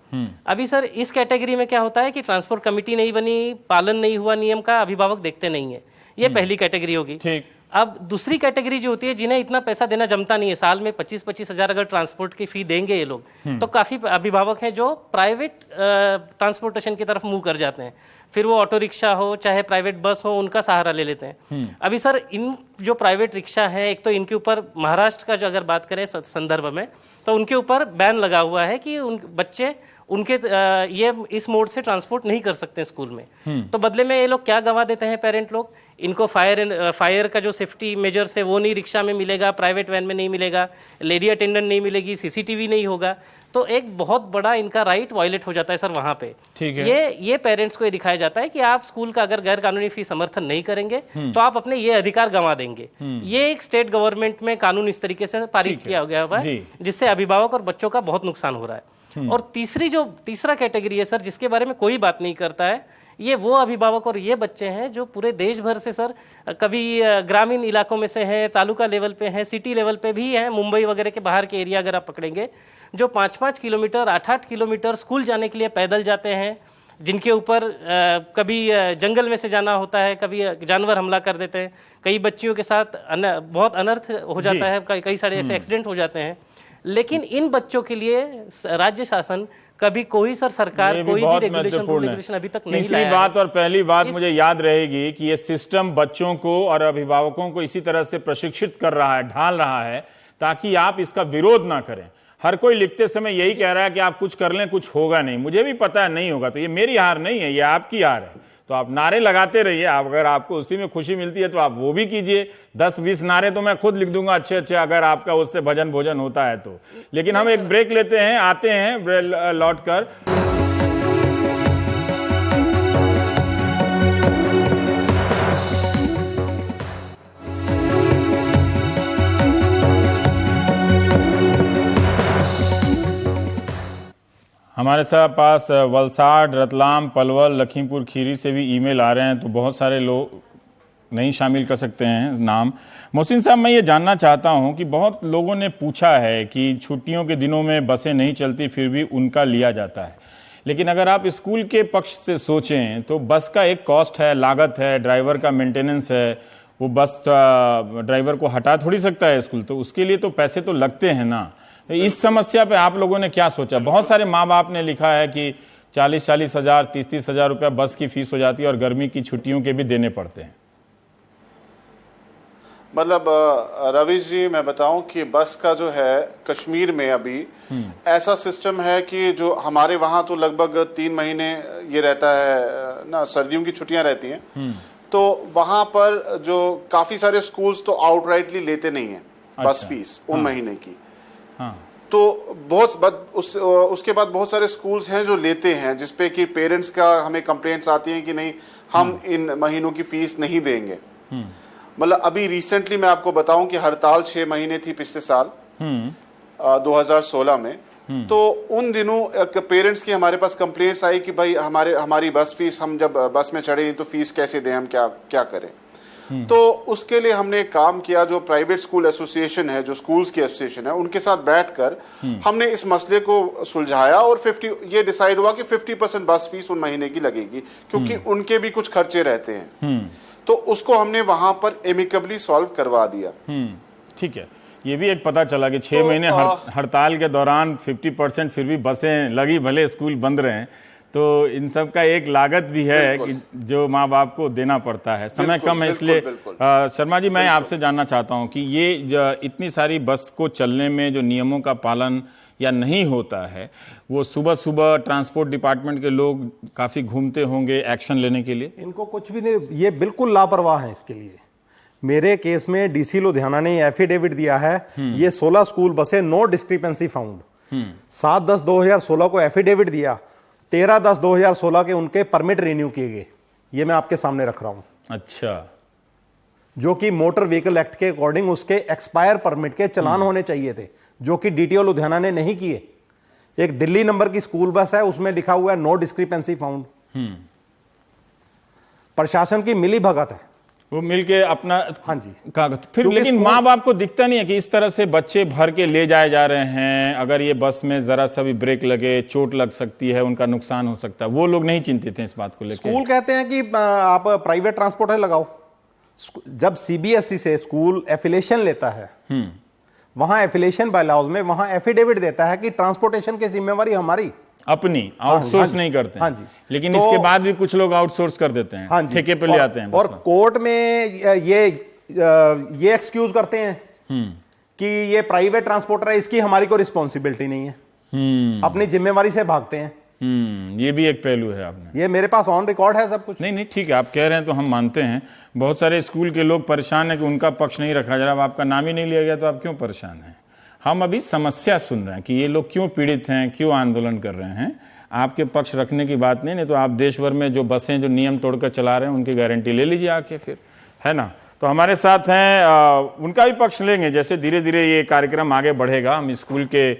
अभी सर इस कैटेगरी में क्या होता है कि ट्रांसपोर्ट कमिटी नहीं बनी, पालन नहीं हुआ नियम का, अभिभावक देखते नहीं है, ये पहली कैटेगरी होगी। ठीक। अब दूसरी कैटेगरी जो होती है जिन्हें इतना पैसा देना जमता नहीं है, साल में 25-25 हजार अगर ट्रांसपोर्ट की फी देंगे ये लोग, तो काफी अभिभावक हैं जो प्राइवेट ट्रांसपोर्टेशन की तरफ मूव कर जाते हैं। फिर वो ऑटो रिक्शा हो चाहे प्राइवेट बस हो, उनका सहारा ले लेते हैं। अभी सर इन जो प्राइवेट रिक्शा है, एक तो इनके ऊपर महाराष्ट्र का जो अगर बात करें संदर्भ में, तो उनके ऊपर बैन लगा हुआ है कि उन बच्चे उनके ये इस मोड से ट्रांसपोर्ट नहीं कर सकते स्कूल में। तो बदले में ये लोग क्या गंवा देते हैं पेरेंट लोग, इनको फायर का जो सेफ्टी मेजर्स है वो नहीं रिक्शा में मिलेगा, प्राइवेट वैन में नहीं मिलेगा, लेडी अटेंडेंट नहीं मिलेगी, सीसीटीवी नहीं होगा। तो एक बहुत बड़ा इनका राइट वायलेट हो जाता है सर वहां पे। ठीक है। ये पेरेंट्स को ये दिखाया जाता है कि आप स्कूल का अगर गैर कानूनी फी समर्थन नहीं करेंगे तो आप अपने ये अधिकार गंवा देंगे। ये एक स्टेट गवर्नमेंट में कानून इस तरीके से पारित किया गया हुआ है जिससे अभिभावक और बच्चों का बहुत नुकसान हो रहा है। और तीसरा कैटेगरी है सर जिसके बारे में कोई बात नहीं करता है, ये वो अभिभावक और ये बच्चे हैं जो पूरे देश भर से सर कभी ग्रामीण इलाकों में से हैं, तालुका लेवल पे हैं, सिटी लेवल पे भी हैं, मुंबई वगैरह के बाहर के एरिया अगर आप पकड़ेंगे, जो 5-5 किलोमीटर 8-8 किलोमीटर स्कूल जाने के लिए पैदल जाते हैं, जिनके ऊपर कभी जंगल में से जाना होता है, कभी जानवर हमला कर देते हैं, कई बच्चियों के साथ बहुत अनर्थ हो जाता है, कई सारे ऐसे एक्सीडेंट हो जाते हैं। लेकिन इन बच्चों के लिए राज्य शासन कभी कोई सरकार कोई भी रेगुलेशन अभी तक नहीं लाया। तीसरी बात और पहली बात मुझे याद रहेगी कि ये सिस्टम बच्चों को और अभिभावकों को इसी तरह से प्रशिक्षित कर रहा है, ढाल रहा है, ताकि आप इसका विरोध ना करें। हर कोई लिखते समय यही कह रहा है कि आप कुछ कर लें, कुछ होगा नहीं। मुझे भी पता है नहीं होगा, तो ये मेरी हार नहीं है, ये आपकी हार है। तो आप नारे लगाते रहिए, अगर आपको उसी में खुशी मिलती है तो आप वो भी कीजिए। 10-20 नारे तो मैं खुद लिख दूंगा अच्छे अच्छे, अगर आपका उससे भजन भोजन होता है तो। लेकिन हम एक ब्रेक लेते हैं, आते हैं लौट कर। हमारे साथ पास वलसाड, रतलाम, पलवल, लखीमपुर खीरी से भी ईमेल आ रहे हैं, तो बहुत सारे लोग नहीं शामिल कर सकते हैं नाम। मोहसिन साहब, मैं ये जानना चाहता हूं कि बहुत लोगों ने पूछा है कि छुट्टियों के दिनों में बसें नहीं चलती फिर भी उनका लिया जाता है, लेकिन अगर आप स्कूल के पक्ष से सोचें तो बस का एक कॉस्ट है, लागत है, ड्राइवर का मेंटेनेंस है, वो बस ड्राइवर को हटा थोड़ी सकता है स्कूल, तो उसके लिए तो पैसे तो लगते हैं ना। इस समस्या पे आप लोगों ने क्या सोचा? बहुत सारे माँ बाप ने लिखा है कि 40-40 हजार, 30-30 हजार रुपया बस की फीस हो जाती है और गर्मी की छुट्टियों के भी देने पड़ते हैं। मतलब रवीश जी, मैं बताऊं कि बस का जो है कश्मीर में अभी ऐसा सिस्टम है कि जो हमारे वहां तो लगभग 3 महीने ये रहता है ना, सर्दियों की छुट्टियां रहती हैं, तो वहां पर जो काफी सारे स्कूल्स तो आउटराइटली लेते नहीं है बस फीस उन महीने की। तो उसके बाद बहुत सारे स्कूल्स हैं जो लेते हैं, जिसपे कि पेरेंट्स का हमें कंप्लेंट्स आती हैं कि नहीं, हम इन महीनों की फीस नहीं देंगे। मतलब अभी रिसेंटली मैं आपको बताऊं कि हड़ताल 6 महीने थी पिछले साल 2016 में, तो उन दिनों पेरेंट्स की हमारे पास कंप्लेंट्स आई कि भाई हमारी बस फीस, हम जब बस में चढ़े तो फीस कैसे दें, हम क्या करें। तो उसके लिए हमने एक काम किया, जो प्राइवेट स्कूल एसोसिएशन है, जो स्कूल्स की एसोसिएशन है, उनके साथ बैठकर हमने इस मसले को सुलझाया और ये डिसाइड हुआ कि 50% बस फीस उन महीने की लगेगी, क्योंकि उनके भी कुछ खर्चे रहते हैं। तो उसको हमने वहां पर एमिकेबली सॉल्व करवा दिया। ठीक है, ये भी एक पता चला कि 6 महीने हड़ताल के दौरान 50% फिर भी बसें लगी, भले स्कूल बंद रहे हैं, तो इन सब का एक लागत भी है कि जो माँ बाप को देना पड़ता है। समय कम है, इसलिए शर्मा जी, मैं आपसे जानना चाहता हूं कि ये इतनी सारी बस को चलने में जो नियमों का पालन या नहीं होता है, वो सुबह सुबह ट्रांसपोर्ट डिपार्टमेंट के लोग काफी घूमते होंगे एक्शन लेने के लिए। इनको कुछ भी नहीं, ये बिल्कुल लापरवाह है इसके लिए। मेरे केस में डीसी लुधियाना ने एफिडेविट दिया है, ये 16 स्कूल बसें नो डिस्क्रिपेंसी फाउंड। 7/10/2016 को एफिडेविट दिया, 13/10/2016 के उनके परमिट रिन्यू किए गए। ये मैं आपके सामने रख रहा हूं। अच्छा, जो कि मोटर व्हीकल एक्ट के अकॉर्डिंग उसके एक्सपायर परमिट के चलान होने चाहिए थे, जो कि डीटीओ लुधियाना ने नहीं किए। एक दिल्ली नंबर की स्कूल बस है, उसमें लिखा हुआ है नो डिस्क्रिपेंसी फाउंड। प्रशासन की मिली भगत है। वो मिलके अपना हाँ जी फिर लेकिन माँ बाप को दिखता नहीं है कि इस तरह से बच्चे भर के ले जाए जा रहे हैं, अगर ये बस में जरा सा भी ब्रेक लगे चोट लग सकती है, उनका नुकसान हो सकता है, वो लोग नहीं चिंतित हैं इस बात को लेकर। स्कूल कहते हैं कि आप प्राइवेट ट्रांसपोर्ट है लगाओ। जब सीबीएसई से स्कूल एफिलिएशन लेता है, वहां एफिलिएशन बायलॉज में वहां एफिडेविट देता है कि ट्रांसपोर्टेशन की जिम्मेवारी हमारी अपनी, आउटसोर्स नहीं करते हैं। हाँ जी, लेकिन तो, इसके बाद भी कुछ लोग आउटसोर्स कर देते हैं, हाँ जी, ठेके पे ले आते हैं। और कोर्ट में ये एक्सक्यूज करते हैं कि ये प्राइवेट ट्रांसपोर्टर है, इसकी हमारी कोई रिस्पॉन्सिबिलिटी नहीं है, अपनी जिम्मेवारी से भागते हैं। ये भी एक पहलू है आपने, ये मेरे पास ऑन रिकॉर्ड है सब कुछ। नहीं ठीक है, आप कह रहे हैं तो हम मानते हैं। बहुत सारे स्कूल के लोग परेशान हैं कि उनका पक्ष नहीं रखा जा रहा। अब आपका नाम ही नहीं लिया गया तो आप क्यों परेशान हैं? हम अभी समस्या सुन रहे हैं कि ये लोग क्यों पीड़ित हैं, क्यों आंदोलन कर रहे हैं। आपके पक्ष रखने की बात नहीं तो आप देश भर में जो बसें जो नियम तोड़कर चला रहे हैं उनकी गारंटी ले लीजिए आके, फिर है ना। तो हमारे साथ हैं, उनका भी पक्ष लेंगे। जैसे धीरे धीरे ये कार्यक्रम आगे बढ़ेगा, हम स्कूल के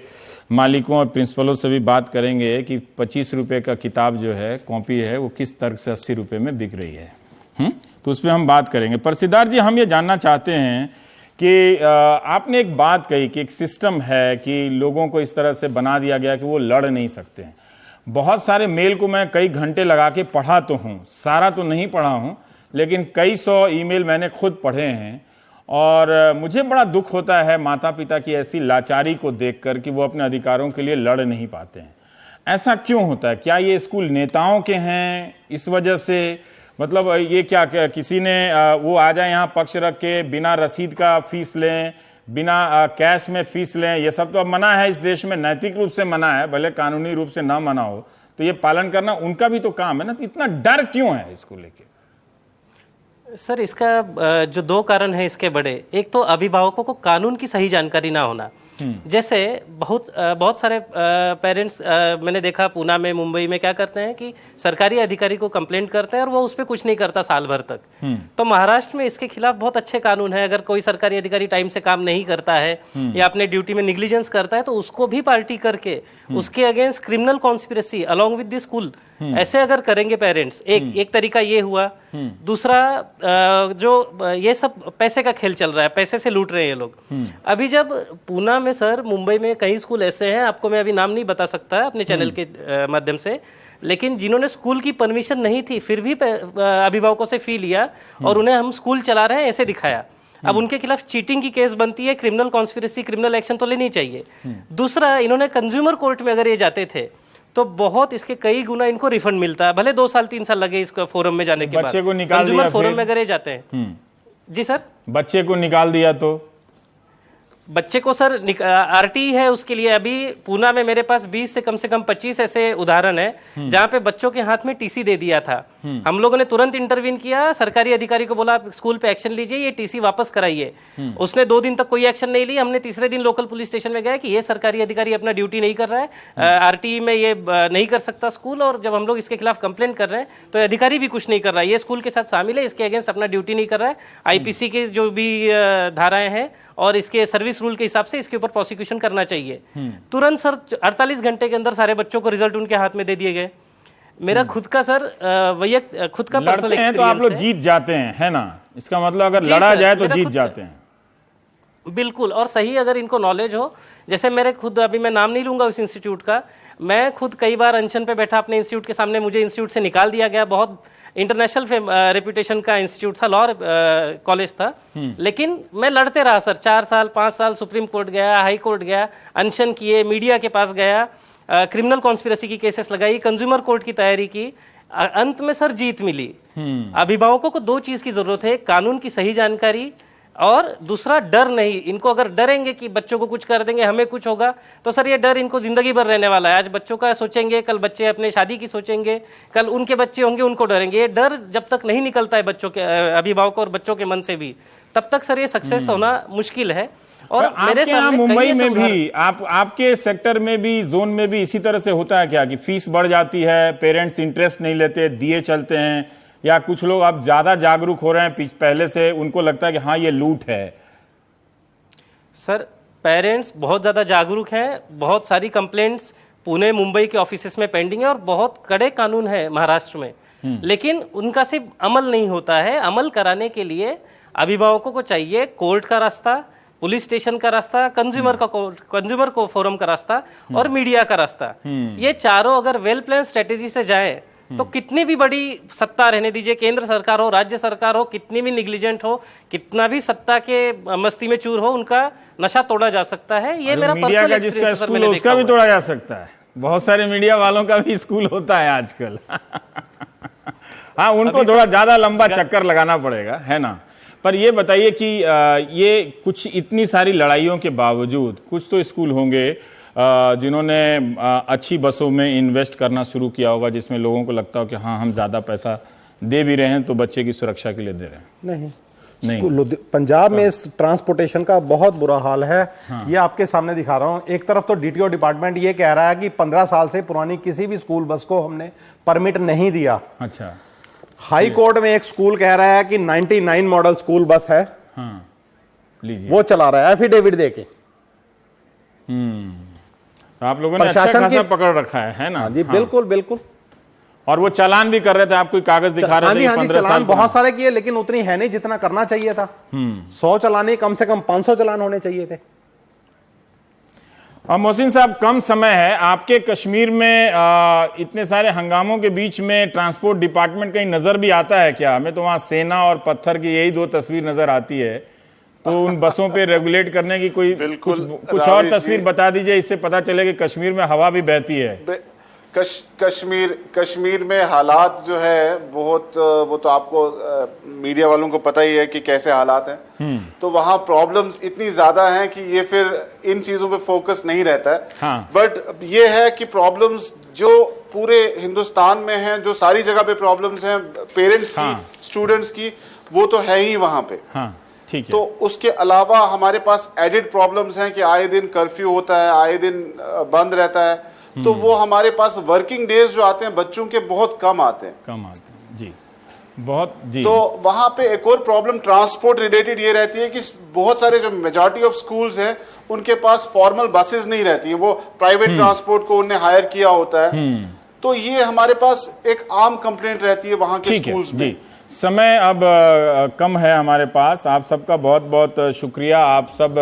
मालिकों और प्रिंसिपलों से भी बात करेंगे कि 25 रुपये का किताब जो है, कॉपी है, वो किस तर्क से 80 रुपये में बिक रही है। तो उस पर हम बात करेंगे। पर सिद्धार्थ जी, हम ये जानना चाहते हैं कि आपने एक बात कही कि एक सिस्टम है कि लोगों को इस तरह से बना दिया गया कि वो लड़ नहीं सकते हैं। बहुत सारे मेल को मैं कई घंटे लगा के पढ़ा तो हूँ, सारा तो नहीं पढ़ा हूँ, लेकिन कई 100 ईमेल मैंने खुद पढ़े हैं। और मुझे बड़ा दुख होता है माता पिता की ऐसी लाचारी को देखकर कि वो अपने अधिकारों के लिए लड़ नहीं पाते हैं। ऐसा क्यों होता है? क्या ये स्कूल नेताओं के हैं इस वजह से? मतलब ये क्या किसी ने वो आ जाए यहाँ पक्ष रख के बिना रसीद का फीस लें, बिना कैश में फीस लें, ये सब तो अब मना है इस देश में, नैतिक रूप से मना है, भले कानूनी रूप से ना मना हो, तो ये पालन करना उनका भी तो काम है ना। तो इतना डर क्यों है इसको लेके? सर, इसका जो 2 कारण है इसके बड़े। एक तो अभिभावकों को कानून की सही जानकारी ना होना। जैसे बहुत सारे पेरेंट्स मैंने देखा पूना में, मुंबई में क्या करते हैं कि सरकारी अधिकारी को कंप्लेंट करते हैं और वो उस पर कुछ नहीं करता साल भर तक। तो महाराष्ट्र में इसके खिलाफ बहुत अच्छे कानून है। अगर कोई सरकारी अधिकारी टाइम से काम नहीं करता है या अपने ड्यूटी में निग्लिजेंस करता है तो उसको भी पार्टी करके उसके against criminal conspiracy along with the school ऐसे अगर करेंगे पेरेंट्स, एक तरीका ये हुआ। दूसरा, जो ये सब पैसे का खेल चल रहा है, पैसे से लूट रहे हैं ये लोग। अभी जब पूना में सर, मुंबई में कई स्कूल ऐसे हैं, आपको मैं अभी नाम नहीं बता सकता अपने चैनल के माध्यम से, लेकिन जिन्होंने स्कूल की परमिशन नहीं थी फिर भी अभिभावकों से फी लिया और उन्हें हम स्कूल चला रहे हैं ऐसे दिखाया। अब उनके खिलाफ चीटिंग की केस बनती है, क्रिमिनल कॉन्स्पिरेसी, क्रिमिनल एक्शन तो लेनी चाहिए। दूसरा, इन्होंने कंज्यूमर कोर्ट में अगर ये जाते थे तो बहुत इसके कई गुना इनको रिफंड मिलता है, भले 2 साल 3 साल लगे इसको फोरम में जाने के बाद। बच्चे को निकाल दिया, कंज्यूमर फोरम में अगर ये जाते हैं। जी सर, बच्चे को निकाल दिया तो बच्चे को सर आरटी है उसके लिए। अभी पूना में मेरे पास 20 से कम 25 ऐसे उदाहरण है जहां पे बच्चों के हाथ में टीसी दे दिया था। हम लोगों ने तुरंत इंटरवीन किया, सरकारी अधिकारी को बोला स्कूल पे एक्शन लीजिए, ये टीसी वापस कराइए। उसने 2 दिन तक कोई एक्शन नहीं ली। हमने तीसरे दिन लोकल पुलिस स्टेशन में गया कि ये सरकारी अधिकारी अपना ड्यूटी नहीं कर रहा है, आरटी में ये नहीं कर सकता स्कूल, और जब हम लोग इसके खिलाफ कंप्लेंट कर रहे हैं तो अधिकारी भी कुछ नहीं कर रहा है, ये स्कूल के साथ शामिल है, इसके अगेंस्ट अपना ड्यूटी नहीं कर रहा है। आईपीसी के जो भी धाराएं हैं और इसके सर्विस रूल के हिसाब से इसके ऊपर प्रोसिक्यूशन करना चाहिए। तुरंत सर 48 घंटे के अंदर सारे बच्चों को रिजल्ट उनके हाथ में दे दिए गए। मेरा खुद का सर खुद का पर्सनल एक्सपीरियंस तो आप लोग जीत जाते हैं, है ना? इसका मतलब अगर लड़ा जाए तो जीत जाते हैं। बिल्कुल, और सही अगर इनको नॉलेज हो। जैसे मेरे खुद, अभी मैं नाम नहीं लूंगा उस इंस्टीट्यूट का, मैं खुद कई बार अनशन पे बैठा अपने इंस्टीट्यूट के सामने, मुझे इंस्टीट्यूट से निकाल दिया गया। बहुत इंटरनेशनल रेपुटेशन का इंस्टीट्यूट था, लॉ कॉलेज था, लेकिन मैं लड़ते रहा सर। 4 साल 5 साल सुप्रीम कोर्ट गया, हाई कोर्ट गया, अनशन किए, मीडिया के पास गया, क्रिमिनल कॉन्स्पिरेसी की केसेस लगाई, कंज्यूमर कोर्ट की तैयारी की, अंत में सर जीत मिली। अभिभावकों को 2 चीज की जरूरत है, कानून की सही जानकारी और दूसरा डर नहीं। इनको अगर डरेंगे कि बच्चों को कुछ कर देंगे, हमें कुछ होगा, तो सर ये डर इनको जिंदगी भर रहने वाला है। आज बच्चों का सोचेंगे, कल बच्चे अपने शादी की सोचेंगे, कल उनके बच्चे होंगे उनको डरेंगे। ये डर जब तक नहीं निकलता है बच्चों के, अभिभावकों और बच्चों के मन से भी, तब तक सर ये सक्सेस होना मुश्किल है। और मेरे सामने मुंबई में भी, आपके सेक्टर में भी, जोन में भी इसी तरह से होता है क्या कि फीस बढ़ जाती है, पेरेंट्स इंटरेस्ट नहीं लेते, दिए चलते हैं, या कुछ लोग अब ज्यादा जागरूक हो रहे हैं पहले से, उनको लगता है कि हाँ ये लूट है? सर, पेरेंट्स बहुत ज्यादा जागरूक हैं। बहुत सारी कंप्लेंट्स पुणे मुंबई के ऑफिसेस में पेंडिंग है और बहुत कड़े कानून है महाराष्ट्र में। लेकिन उनका सिर्फ अमल नहीं होता है। अमल कराने के लिए अभिभावकों को चाहिए कोर्ट का रास्ता, पुलिस स्टेशन का रास्ता, कंज्यूमर को फोरम का रास्ता और मीडिया का रास्ता। ये चारों अगर वेल प्लान स्ट्रेटेजी से जाए तो कितनी भी बड़ी सत्ता रहने दीजिए, केंद्र सरकार हो, राज्य सरकार हो, कितनी भी निग्लिजेंट हो, कितना भी सत्ता के मस्ती में चूर हो, उनका नशा तोड़ा जा सकता है। ये मेरा पर्सनल एक्सपीरियंस है, मैंने उसका भी तोड़ा जा सकता है। बहुत सारे मीडिया वालों का भी स्कूल होता है आजकल। हाँ, उनको थोड़ा ज्यादा लंबा चक्कर लगाना पड़ेगा, है ना। पर ये बताइए कि ये कुछ इतनी सारी लड़ाइयों के बावजूद कुछ तो स्कूल होंगे जिन्होंने अच्छी बसों में इन्वेस्ट करना शुरू किया होगा, जिसमें लोगों को लगता हो कि हाँ, हम ज़्यादा पैसा दे भी रहे हैं तो बच्चे की सुरक्षा के लिए दे रहे हैं। नहीं, पंजाब में इस ट्रांसपोर्टेशन का बहुत बुरा हाल है। ये आपके सामने दिखा रहा हूँ। एक तरफ तो डीटीओ डिपार्टमेंट ये कह रहा है कि 15 साल से पुरानी किसी भी स्कूल बस को हमने परमिट नहीं दिया। अच्छा। हाई कोर्ट में एक स्कूल कह रहा है कि 99 मॉडल स्कूल बस है, हाँ, लीजिए, वो चला रहा है एफिडेविट देके। आप लोगों ने अच्छा खासा पकड़ रखा है ना। जी, बिल्कुल बिल्कुल। और वो चालान भी कर रहे थे, आप कोई कागज दिखा रहे थे। 15 चालान बहुत सारे किए, लेकिन उतनी है नहीं जितना करना चाहिए था। 100 चालान, कम से कम 500 चालान होने चाहिए थे। और मोहसिन साहब, कम समय है आपके कश्मीर में, इतने सारे हंगामों के बीच में ट्रांसपोर्ट डिपार्टमेंट कहीं नजर भी आता है क्या? हमें तो वहां सेना और पत्थर की यही 2 तस्वीर नजर आती है। तो उन बसों पे रेगुलेट करने की कोई कुछ और तस्वीर बता दीजिए, इससे पता चले कि कश्मीर में हवा भी बहती है। कश्मीर में हालात जो है बहुत, वो तो आपको मीडिया वालों को पता ही है कि कैसे हालात हैं। तो वहाँ प्रॉब्लम्स इतनी ज्यादा हैं कि ये फिर इन चीजों पे फोकस नहीं रहता है। हाँ। बट ये है कि प्रॉब्लम्स जो पूरे हिंदुस्तान में हैं, जो सारी जगह पे प्रॉब्लम्स हैं पेरेंट्स की, स्टूडेंट्स की, वो तो है ही वहां पे। हाँ, ठीक है। तो उसके अलावा हमारे पास एडिड प्रॉब्लम्स हैं कि आए दिन कर्फ्यू होता है, आए दिन बंद रहता है। तो वो हमारे पास वर्किंग डेज जो आते हैं बच्चों के बहुत कम आते हैं जी, बहुत जी। तो वहां पे एक और प्रॉब्लम ट्रांसपोर्ट रिलेटेड ये रहती है कि बहुत सारे जो मेजॉरिटी ऑफ स्कूल्स हैं उनके पास फॉर्मल बसेस नहीं रहती है, वो प्राइवेट ट्रांसपोर्ट को उन्हें हायर किया होता है। तो ये हमारे पास एक आम कंप्लेंट रहती है वहां के स्कूल्स में। जी, समय अब कम है हमारे पास। आप सबका बहुत बहुत शुक्रिया। आप सब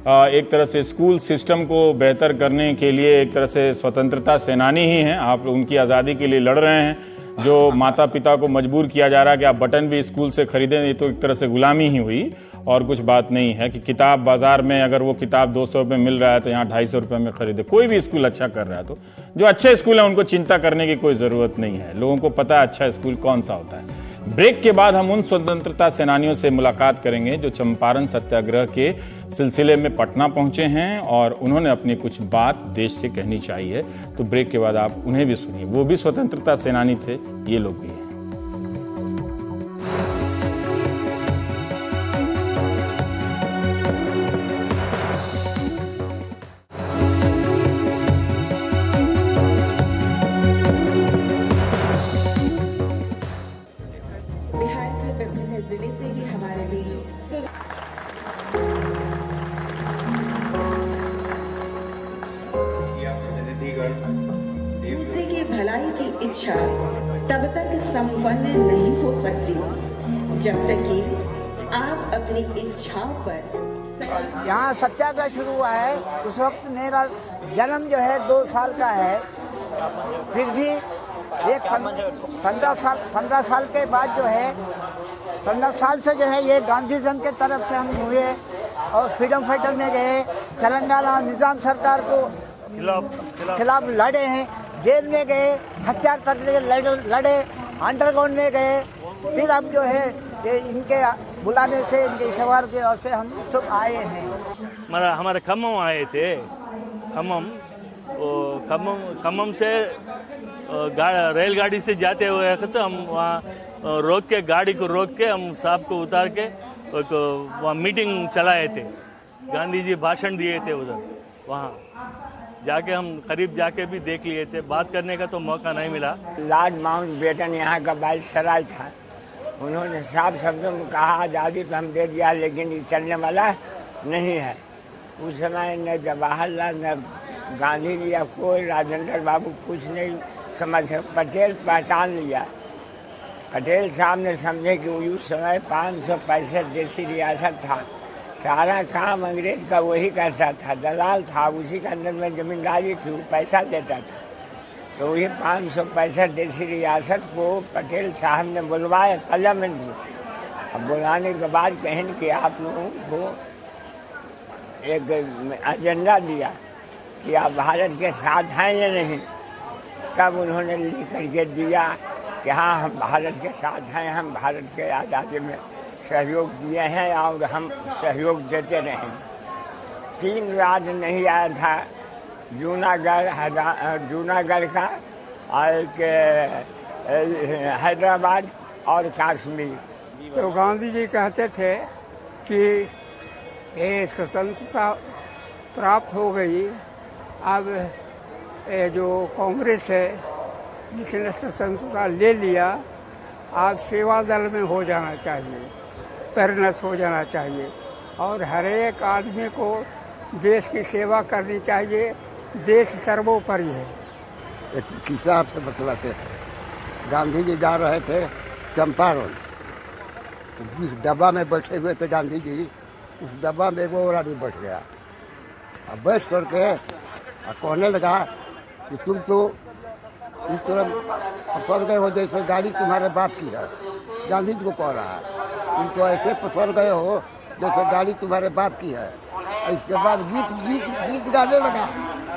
एक तरह से स्कूल सिस्टम को बेहतर करने के लिए एक तरह से स्वतंत्रता सेनानी ही हैं। आप उनकी आज़ादी के लिए लड़ रहे हैं। जो माता पिता को मजबूर किया जा रहा है कि आप बटन भी स्कूल से खरीदें, ये तो एक तरह से गुलामी ही हुई और कुछ बात नहीं है। कि किताब बाजार में अगर वो किताब 200 रुपये मिल रहा है तो यहाँ 250 रुपये में खरीदे। कोई भी स्कूल अच्छा कर रहा है तो जो अच्छे स्कूल हैं उनको चिंता करने की कोई ज़रूरत नहीं है। लोगों को पता है अच्छा स्कूल कौन सा होता है। ब्रेक के बाद हम उन स्वतंत्रता सेनानियों से मुलाकात करेंगे जो चंपारण सत्याग्रह के सिलसिले में पटना पहुंचे हैं और उन्होंने अपनी कुछ बात देश से कहनी चाहिए। तो ब्रेक के बाद आप उन्हें भी सुनिए। वो भी स्वतंत्रता सेनानी थे, ये लोग भी हैं। भलाई की इच्छा तब तक संपन्न नहीं हो सकती जब तक कि आप अपनी इच्छाओं पर। यहाँ सत्याग्रह शुरू हुआ है। उस वक्त मेरा जन्म जो है 2 साल का है, फिर भी एक 15 साल के बाद जो है 15 साल से जो है ये गांधीज़म के तरफ से हम हुए और फ्रीडम फाइटर में गए, तेलंगाना निजाम सरकार को खिलाफ लड़े हैं, जेल में गए, हथियार पकड़ लड़े, अंडरग्राउंड में गए। फिर अब जो है ये इनके बुलाने से, इनके सवार के ओर से हम सब आए हैं। हमारे खम्मम आए थे। खम्मम से रेलगाड़ी से जाते हुए तो हम वहाँ रोक के, गाड़ी को रोक के हम साहब को उतार के वहाँ मीटिंग चलाए थे। गांधी जी भाषण दिए थे उधर। वहाँ जाके हम करीब जाके भी देख लिए थे, बात करने का तो मौका नहीं मिला। लॉर्ड माउंटबेटन यहाँ का वाइसराय था। उन्होंने साफ शब्दों में कहा आज़ादी तो हम दे दिया लेकिन ये चलने वाला नहीं है। उस समय न जवाहरलाल, न गांधी जी या कोई राजेंद्र बाबू कुछ नहीं समझ, पटेल पहचान लिया पटेल साहब ने समझे कि उस समय 565 देशी रियासत था, सारा काम अंग्रेज का वही करता था, दलाल था, उसी के अंदर में जमींदारी थी, वो पैसा देता था। तो वही 565 देशी रियासत को पटेल साहब ने बुलवाया पार्लियामेंट में। अब बुलाने के बाद कहें कि आप लोगों को एक एजेंडा दिया कि आप भारत के साथ हैं या नहीं। तब उन्होंने लिख करके दिया कि हाँ, हम भारत के साथ हैं, हम भारत के आज़ादी में सहयोग दिए हैं और हम सहयोग देते रहेंगे। 3 राज्य नहीं आया था, जूनागढ़ का और हैदराबाद और कश्मीर। तो गांधी जी कहते थे कि ये स्वतंत्रता प्राप्त हो गई, अब ये जो कांग्रेस है जिसने स्वतंत्रता ले लिया, आप सेवा दल में हो जाना चाहिए, पैरनस हो जाना चाहिए और हर एक आदमी को देश की सेवा करनी चाहिए, देश सर्वोपरि है। एक किस्सा आपसे बतलाते हैं। गांधी जी जा रहे थे चंपारण, तो जिस डब्बा में बैठे हुए थे गांधी जी, उस डब्बा में वो और आदमी बैठ गया। अब बैठ करके कहने लगा कि तुम तो इस तरह पसंद गए हो जैसे गाड़ी तुम्हारे बाप की है। गांधी जी को कह रहा है, तुम तो ऐसे पसंद गए हो जैसे गाड़ी तुम्हारे बाप की है। इसके बाद गीत गाने लगा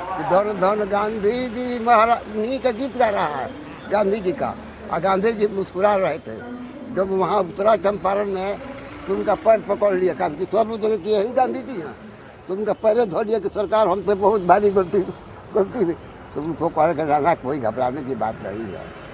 कि धन धन गांधी जी महाराज, इन्हीं का गीत गा रहा है गांधी जी का। और गांधी जी मुस्कुरा रहे थे। जब वहाँ उतरा चंपारण में तो उनका पैर पकड़ लिया, कहा कि सब लोग कि यही गांधी जी हैं। तो उनका पैर धो लिया कि सरकार हमसे बहुत भारी गलती हुई। तो उनको कह के रहना, कोई घबराने की बात नहीं है।